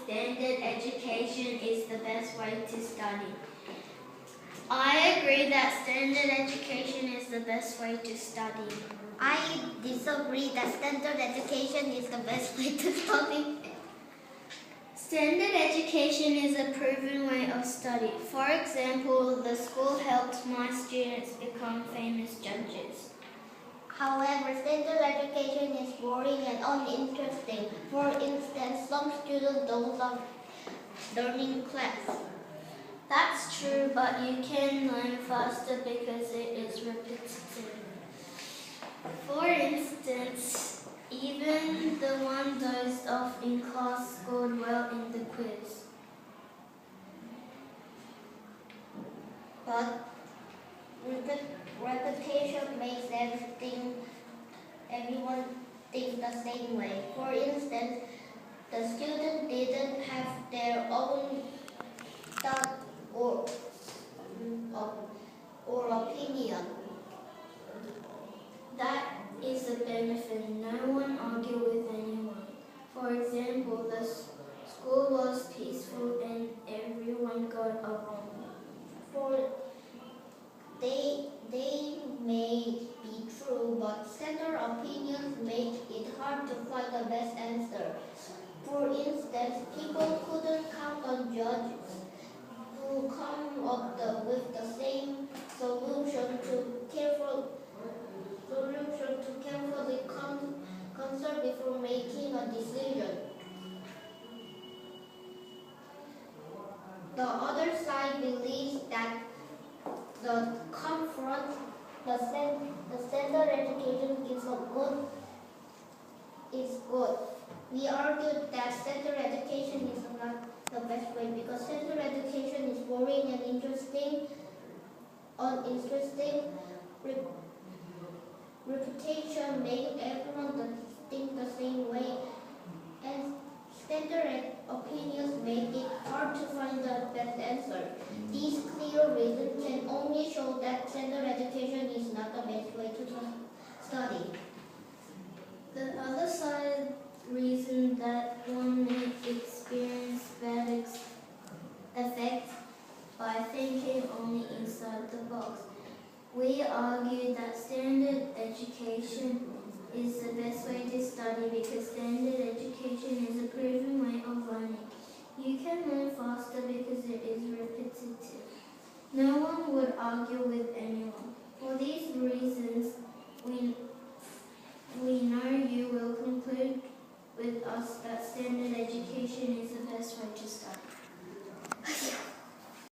standard education is the best way to study. I agree that standard education is the best way to study. I disagree that standard education is the best way to study. Standard education is a proven way of study. For example, the school helped my students become famous judges. However, standard education is boring and uninteresting. For instance, some students don't love learning class. That's true, but you can learn faster because it is repetitive. For instance, even the one dozed off in class scored well in the quiz. But repetition makes everyone think the same way. For instance, the student didn't have their own thought or opinion. That is a benefit. No one argued with anyone. For example, the school was peaceful and everyone got along. They may be true, but standard opinions make it hard to find the best answer. For instance, people couldn't count on judges who come up with the same solution to carefully consider before making a decision. The other side believes that the standard education is good. We argued that standard education is not the best way because standard education is boring and uninteresting. Reputation makes everyone think the same way, and standard opinions make it hard to find the best answer. These clear reasons can only show that standard education is not the best way to study. The other side reasoned that one may experience bad effects by thinking only inside the box. We argued that standard education is the best way to study because standard education is a proven way of learning. You can learn faster because it is repetitive. No one would argue with anyone. For these reasons, we know you will conclude with us that standard education is the best way to study.